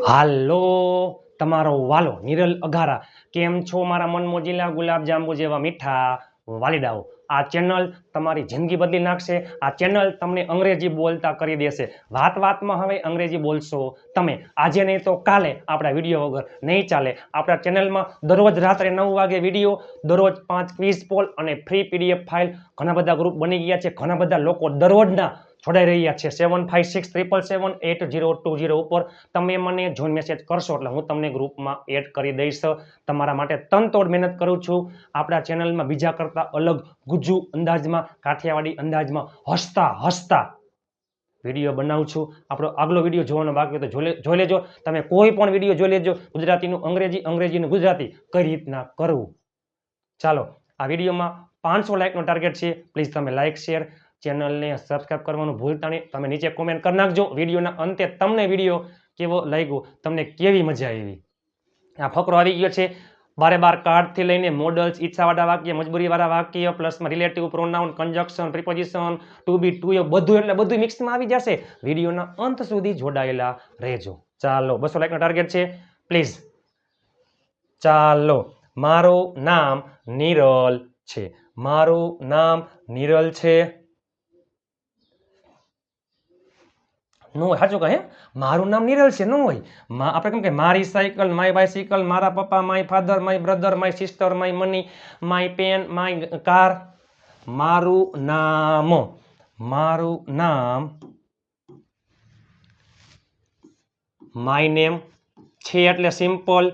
હાલો તમારો વાલો નિરલ અઘારા, કેમ છો મારા મન મોજીલા ગુલાબ જાંબુ જેવા મીઠા વાલીડાઓ? આ ચેનલ તમારી જિંદગી બદલી નાખશે. આ ચેનલ તમને અંગ્રેજી બોલતા કરી દેશે. વાત વાતમાં હવે અંગ્રેજી બોલશો તમે. આજે નહીં તો કાલે આપણા વિડીયો વગર નહીં ચાલે. આપણા ચેનલમાં દરરોજ રાત્રે 9 વાગે વિડીયો, દરરોજ 5 ક્વિઝ પોલ અને ફ્રી પીડીએફ ફાઇલ. ઘણા બધા ગ્રુપ બની ગયા છે. ઘણા બધા લોકો દરરોજના જોડાઈ રહ્યા છે. 7567778020 ઉપર તમે મને જોઈન મેસેજ કરશો એટલે હું તમને ગ્રુપમાં એડ કરી દઈશ. તમારા માટે તનતોડ મહેનત કરું છું. આપણા ચેનલમાં બીજા કરતા અલગ ગુજ્જુ અંદાજમાં, કાઠિયાવાડી અંદાજમાં હસતા હસતા વિડીયો બનાવું છું. આપણો આગલો વિડીયો જોવાનો બાકી હોય તો જોઈ લેજો. તમે કોઈ પણ વિડીયો જોઈ લેજો. ગુજરાતીનું અંગ્રેજી, અંગ્રેજીનું ગુજરાતી કઈ રીતના કરવું. ચાલો, આ વિડીયોમાં 500 લાઇકનો ટાર્ગેટ છે. પ્લીઝ તમે લાઇક, શેર, ચેનલને સબસ્ક્રાઇબ કરવાનું ભૂલતા નહીં. તમે નીચે કોમેન્ટ કરી નાખજો. વિડીયોના અંતે તમને વિડીયો કેવો લાગ્યો, તમને કેવી મજા આવી. આ ફકરો આવી ગયો છે. 12 કાર્ડથી લઈને મોડલ્સ, ઈચ્છાવાળા વાક્ય, મજબૂરીવાળા વાક્ય, પ્લસમાં relative pronoun, conjunction, preposition, to be, to એ બધું એટલે બધું મિક્સમાં આવી જશે. વિડીયોના અંત સુધી જોડાયેલા રહેજો. ચાલો, 200 લાઇકનો ટાર્ગેટ છે. પ્લીઝ ચાલો. મારું નામ નિરલ છે. મારું નામ નિરલ છે. નો હોય, સાચું કહે, મારું નામ નિરલ છે. નો હોય. આપણે કેમ કે મારી સાયકલ, માય બાયસિકલ, મારા પપ્પા, my father, my brother, my sister, my money, my pen, my car. મારું નામ માય નેમ છે એટલે simple.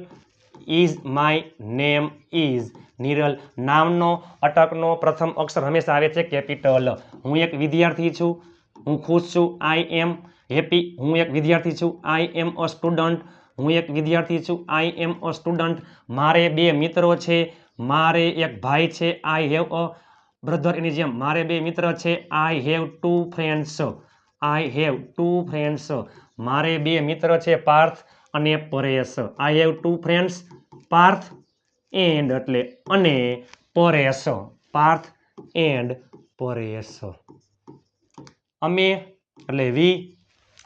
Is my name is Niral. નામનો અટકનો પ્રથમ અક્ષર હંમેશા આવે છે કેપિટલ. હું એક વિદ્યાર્થી છું. હું ખુશ છું. I am happy. હું એક વિદ્યાર્થી છું. I am a student. હું એક વિદ્યાર્થી છું. I am a student. મારે 2 મિત્રો છે. મારે એક ભાઈ છે. I have a brother. એની જેમ મારે 2 મિત્ર છે. I have 2 friends. I have 2 friends. મારે 2 મિત્ર છે, પાર્થ અને Paresh. I have 2 friends, Parth and એટલે અને પરેશ. પાર્થ એન્ડ પરેશ. અમે એટલે વી.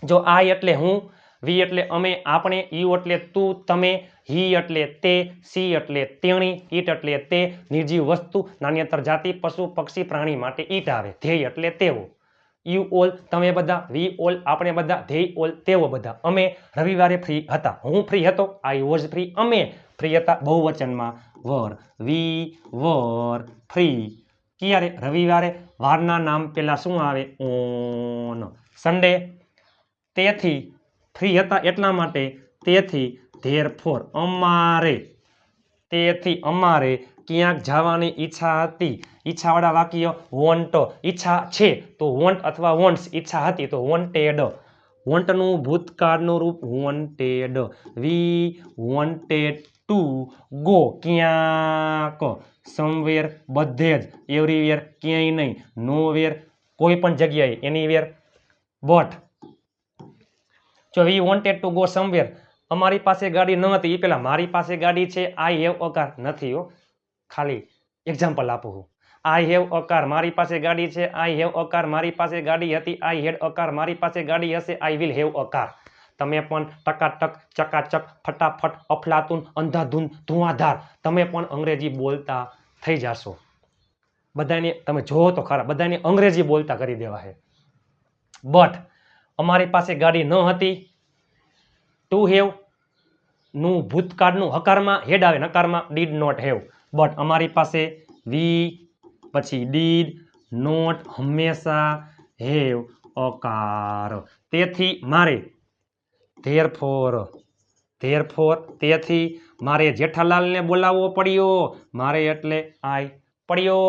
જો આઈ એટલે હું, વી એટલે અમે, આપણે, યુ એટલે તું, તમે, હી એટલે તે, સી એટલે તેણી, ઈટ એટલે તે, નિર્જીવ વસ્તુ, નાન્યતર જાતિ, પશુ, પક્ષી, પ્રાણી માટે ઈટ આવે. ધ્યેય એટલે તેઓ. યુ ઓલ તમે બધા, વી ઓલ આપણે બધા, ધ્યેય ઓલ તેઓ બધા. અમે રવિવારે ફ્રી હતા. હું ફ્રી હતો. I was free. અમે ફ્રી હતા. બહુવચનમાં વર. વી વર ફ્રી. ક્યારે? રવિવારે. વારના નામ પહેલા શું આવે? ઓન. સન્ડે. તેથી ફ્રી હતા એટલા માટે. તેથી ધેરફોર. અમારે. તેથી અમારે ક્યાંક જવાની ઈચ્છા હતી. ઈચ્છાવાળા વાક્ય વોન્ટ. ઈચ્છા છે તો વોન્ટ અથવા વોન્ટ્સ. ઈચ્છા હતી તો વોન્ટેડ. વોન્ટનું ભૂતકાળનું રૂપ wanted. We wanted to go. ક્યાંક. સમવેર બધે જ. એવરીવેર ક્યાંય નહીં. નોવેર કોઈ પણ જગ્યાએ. એનીવેર. બટ જો we wanted to go somewhere. અમારી પાસે ગાડી ન હતી. એ પેલા મારી પાસે ગાડી છે. આઈ હેવ અ કાર નથી હો, ખાલી એક્ઝામ્પલ આપું છું. આઈ હેવ અ કાર મારી પાસે ગાડી છે. આઈ હેવ અ કાર મારી પાસે ગાડી હતી. આઈ હેડ અ કાર મારી પાસે ગાડી હશે. I will have a car. તમે પણ ટકાટક, ચકાચક, ફટાફટ, અફલાતુન, અંધાધૂન, ધુઆધાર તમે પણ અંગ્રેજી બોલતા થઈ જશો. બધાને તમે જોવો તો ખરા, બધાને અંગ્રેજી બોલતા કરી દેવા છે. બટ અમારી પાસે ગાડી ન હતી. ટુ હેવ નું ભૂતકાળનું હકારમાં હેડ આવે, નકારમાં ડીડ નોટ હેવ. બટ અમારી પાસે વી પછી ડીડ નોટ હંમેશા હેવ અ કાર. તેથી મારે ધેરફોર. ધેરફોર તેથી મારે જેઠાલાલને બોલાવવો પડ્યો. મારે એટલે આઈ. પડ્યો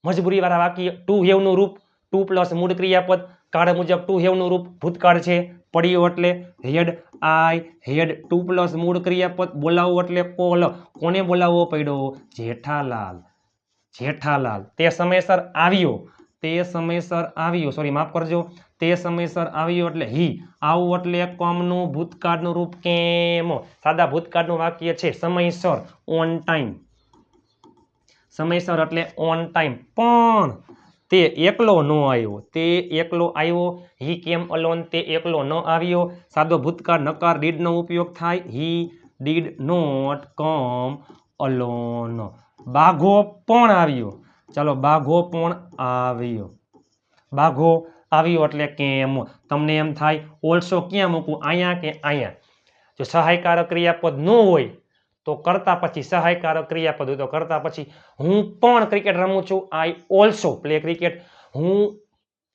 મજબૂરીવાળા વાક્ય. ટુ હેવનું રૂપ ટુ પ્લસ મૂળ ક્રિયાપદ. કાળ મુજબ ટુ હેવનું રૂપ ભૂતકાળ છે. પડ્યો એટલે હેડ. આઈ હેડ 2 પ્લસ મૂળ ક્રિયાપદ. બોલાવવો એટલે કોલ. કોને બોલાવવો પડ્યો? જેઠાલાલ. જેઠાલાલ તે સમયસર આવ્યો. તે સમયસર આવ્યો. સોરી, માફ કરજો. તે સમયસર આવ્યો એટલે હી. આવું એટલે કોમનું ભૂતકાળનું રૂપ કેમ. સાદા ભૂતકાળનું વાક્ય છે સમયસર, ઓન ટાઈમ. સમયસર એટલે ઓન ટાઈમ. પણ તે એકલો ન આવ્યો, તે એકલો આવ્યો. હી કેમ અલોન, તે એકલો ન આવ્યો. સાદો ભૂતકાળ નકાર ડીડ નો ઉપયોગ થાય. He did not come alone. બાઘો પણ આવ્યો. ચાલો, બાઘો પણ આવ્યો. બાઘો આવ્યો એટલે કેમ. તમને એમ થાય ઓલસો ક્યાં મૂકવું, અહીંયા કે અહીંયા? જો સહાયકારક ક્રિયાપદ ન હોય તો કરતા પછી, સહાયકારક ક્રિયાપદ હોય તો કરતા પછી. હું પણ ક્રિકેટ રમું છું. I also play cricket. હું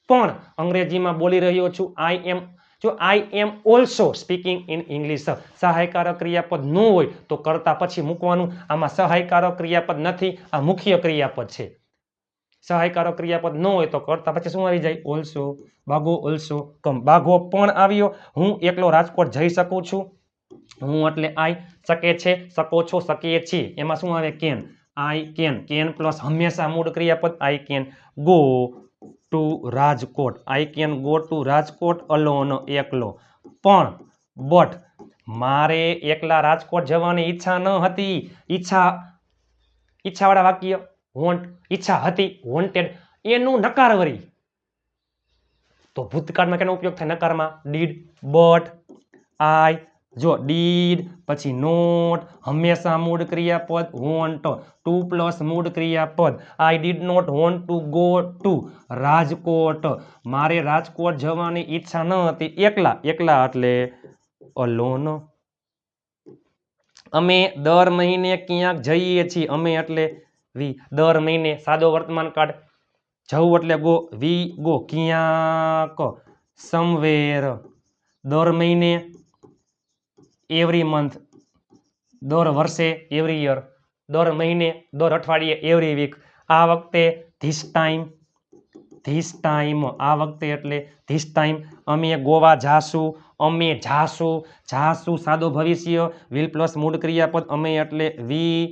પણ અંગ્રેજીમાં બોલી રહ્યો છું. I am. જો I am also speaking in English. સહાયકારક ક્રિયાપદ ન હોય તો કરતા પછી મૂકવાનું. આમાં સહાયકારક ક્રિયાપદ નથી, આ મુખ્ય ક્રિયાપદ છે. સહાયકારક ક્રિયાપદ ન હોય તો કરતા પછી શું આવી જાય? ઓલ્સો. બાઘો ઓલ્સો કમ. બાઘો પણ આવ્યો. હું એકલો રાજકોટ જઈ શકું છું. હું એટલે આઈ. શકે છે, શકો છો, શકીએ છીએ. એમાં શું આવે? Can. I can. Can plus હંમેશા મૂળ ક્રિયાપદ. આઈ can go to Rajkot. I can go to Rajkot alone, એકલો. પણ બટ મારે એકલા રાજકોટ જવાની ઈચ્છા ન હતી. ઈચ્છાવાળા વાક્ય વોન્ટ. ઈચ્છા હતી, વોન્ટેડ. એનું નકાર વરી તો ભૂતકાળમાં કેનો ઉપયોગ થાય? નકારમાં ડીડ. બટ આઈ, જો ડીડ પછી નોટ, હંમેશા મૂળ ક્રિયાપદ વોન્ટ, ટુ પ્લસ મૂળ ક્રિયાપદ. I did not want to go to Rajkot. મારે રાજકોટ જવાની ઈચ્છા ન હતી. એકલા. એકલા એટલે અલોન. અમે દર મહિને ક્યાંક જઈએ છીએ. અમે એટલે વી. દર મહિને સાદો વર્તમાન કાળ. જવું એટલે ગો. We go. ક્યાંક, સમવેર. દર મહિને એવરી મંથ. દર વર્ષે એવરી યર. દર મહિને, દર અઠવાડિયે એવરી વીક. આ વખતે ધીસ ટાઈમ. This time. આ વખતે એટલે ધીસ ટાઈમ. અમે ગોવા જાશું. અમે જાશું. જાશું સાદો ભવિષ્ય. વિલ પ્લસ મૂળ ક્રિયાપદ. અમે એટલે વી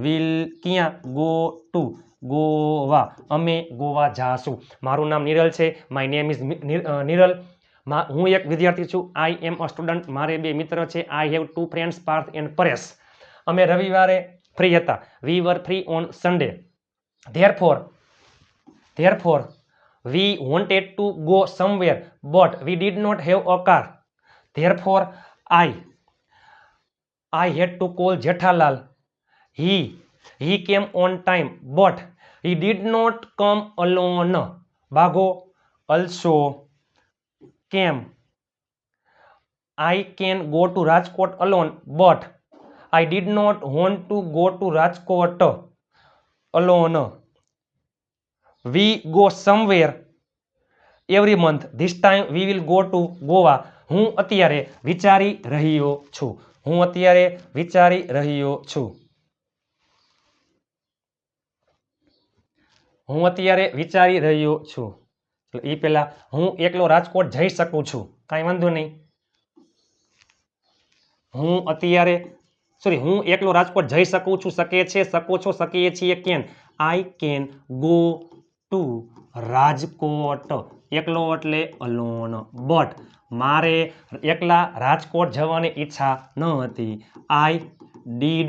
વિલ. ક્યાં? Go to. ગોવા. અમે ગોવા જાશું. મારું નામ નિરલ છે. My name is Niral. હું એક વિદ્યાર્થી છું. I am a student. મારે બે મિત્ર છે. I have two friends, Parth and Paresh. અમે રવિવારે ફ્રી હતા. We were free on Sunday. Therefore, we wanted to go somewhere, but we did not have a car. Therefore, I had to call Jethalal. He came on time, but he did not come alone. Bago also came. I can go to Rajkot alone, but I did not want to go to Rajkot alone. We go somewhere every month. This time we will go to Goa. હું અત્યારે વિચારી રહ્યો છું. હું અત્યારે વિચારી રહ્યો છું. હું અત્યારે વિચારી રહ્યો છું. એ પહેલા હું એકલો રાજકોટ જઈ શકું છું. કાંઈ વાંધો નહીં. હું અત્યારે હું એકલો રાજકોટ જઈ શકું છું. શકે છે, શકો છો, શકીએ છીએ. Can. I can go to Rajkot. એકલો એટલે અલોન. બટ મારે એકલા રાજકોટ જવાની ઈચ્છા ન હતી. I did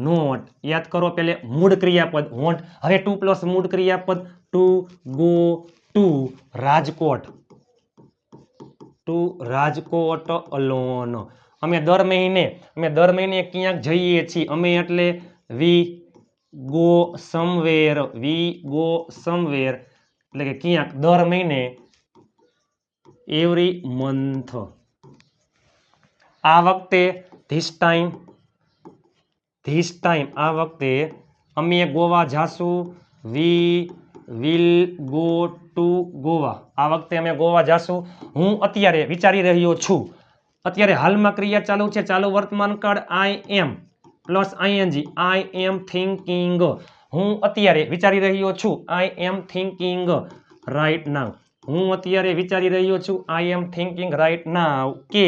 not. યાદ કરો પેલે મૂળ ક્રિયાપદ વોન્ટ. હવે ટુ પ્લસ મૂળ ક્રિયાપદ to go to Rajkot. To Rajkot alone. અમે દર મહિને ક્યાંક જઈએ છીએ. અમે એટલે we go somewhere. We go somewhere એટલે કે ક્યાંક. દર મહિને એવરી મંથ. આ વખતે ધીસ ટાઈમ. આ વખતે અમે ગોવા જાશું. We will go to Goa. આ વખતે અમે ગોવા જાશું. હું અત્યારે વિચારી રહ્યો છું. અત્યારે હાલમાં ક્રિયા ચાલુ છે. ચાલુ વર્તમાન કાળ આઈ એમ પ્લસ આઈએનજી. આઈ એમ થિંકિંગ. હું અત્યારે વિચારી રહ્યો છું. I M thinking right now. હું અત્યારે વિચારી રહ્યો છું. I M thinking right now કે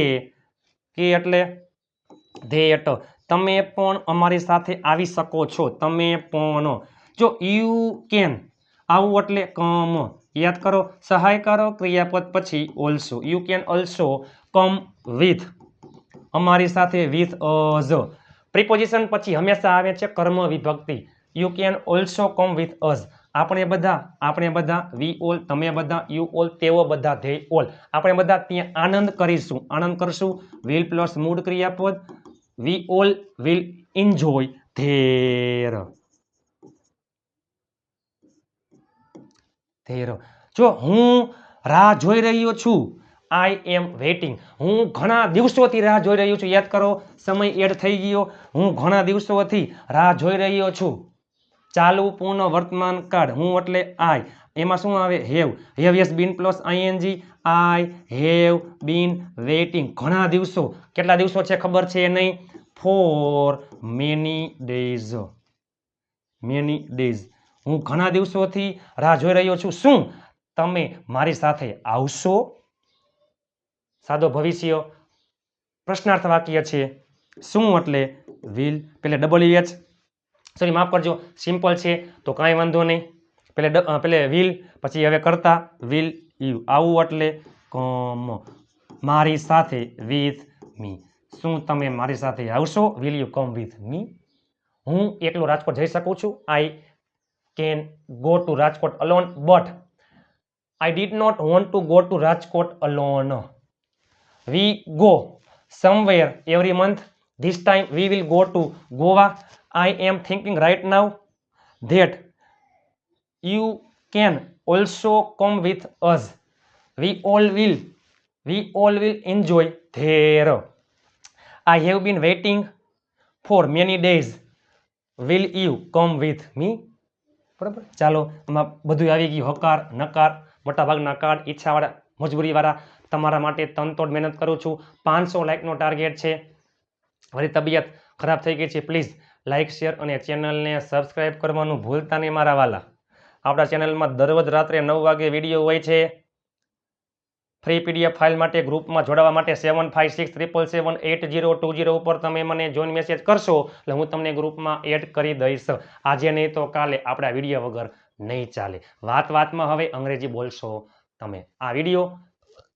એટલે ધેટ. તમે પણ અમારી સાથે આવી શકો છો. તમે પણ. જો યુ કેન આવું એટલે કમ. યાદ કરો સહાયકારક ક્રિયાપદ પછી also. You can also come with. અમારી સાથે વિથ અઝ. પ્રિપોઝિશન પછી હંમેશા આવે છે કર્મ વિભક્તિ. You can also come with us. આપણે બધા વી ઓલ, તમે બધા, યુ ઓલ, તેઓ બધા, ધે ઓલ, આપણે બધા ત્યાં આનંદ કરશું. વિલ પ્લસ મૂળ ક્રિયાપદ, we all will enjoy there. જો હું રાહ જોઈ રહ્યો છું, આઈ એમ વેઇટિંગ. હું ઘણા દિવસોથી રાહ જોઈ રહ્યો છું. યાદ કરો, સમય એડ થઈ ગયો. હું ઘણા દિવસોથી રાહ જોઈ રહ્યો છું. ચાલુ પૂર્ણ વર્તમાન કાળ, હું એટલે આઈ. એમાં શું આવે? Have. Have yes been plus ING. I have been waiting. ઘણા દિવસો. કેટલા દિવસો છે ખબર છે નહીં? For many days. Many days. હું ઘણા દિવસોથી રાહ જોઈ રહ્યો છું. શું તમે મારી સાથે આવશો? સાદો ભવિષ્ય પ્રશ્નાર્થ વાક્ય છે. શું એટલે વિલ, પેલે WH, સોરી માફ કરજો, સિમ્પલ છે તો કાંઈ વાંધો નહીં. પેલે વિલ, પછી હવે કરતા વિલ યુ. આવું એટલે કમ, મારી સાથે, વિથ મી. શું તમે મારી સાથે આવશો? Will you come with me? હું એકલો રાજકોટ જઈ શકું છું. I can go to Rajkot alone, but I did not want to go to Rajkot alone. We go somewhere every month. This time we will go to Goa. I am thinking right now that you can also come with us. We all will enjoy there. I have been waiting for many days. Will you come with me? બરાબર. ચાલો, આમાં બધું આવી ગયું. હકાર, નકાર, મોટાભાગના card, ઈચ્છાવાળા, મજબૂરીવાળા. તમારા માટે તનતોડ મહેનત કરું છું. 500 લાઇકનો ટાર્ગેટ છે. મારી તબિયત ખરાબ થઈ ગઈ છે. પ્લીઝ લાઇક, શેર અને ચેનલને સબસ્ક્રાઈબ કરવાનું ભૂલતા નહીં મારા વાલા. આપણા ચેનલમાં દરરોજ રાત્રે 9 વાગે વિડીયો હોય છે. ફ્રી PDF ફાઇલ માટે ગ્રુપમાં જોડાવા માટે 7563778020 ઉપર તમે મને જોઈન મેસેજ કરશો એટલે હું તમને ગ્રુપમાં એડ કરી દઈશ. આજે નહીં તો કાલે આપણા વિડીયો વગર નહીં ચાલે. વાતમાં હવે અંગ્રેજી બોલશો તમે. આ વિડીયો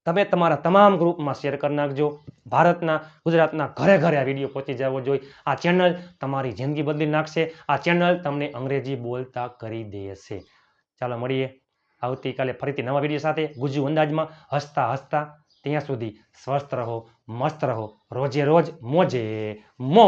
તમે તમારા તમામ ગ્રુપમાં શેર કરી નાખજો. ભારતના, ગુજરાતના ઘરે ઘરે આ વિડીયો પહોંચી જવો જોઈએ. આ ચેનલ તમારી જિંદગી બદલી નાખશે. આ ચેનલ તમને અંગ્રેજી બોલતા કરી દેશે. ચાલો મળીએ આવતીકાલે ફરીથી નવા વિડીયો સાથે, ગુજુ અંદાજમાં, હસતા. ત્યાં સુધી સ્વસ્થ રહો, મસ્ત રહો, રોજે રોજ મોજે મોજ.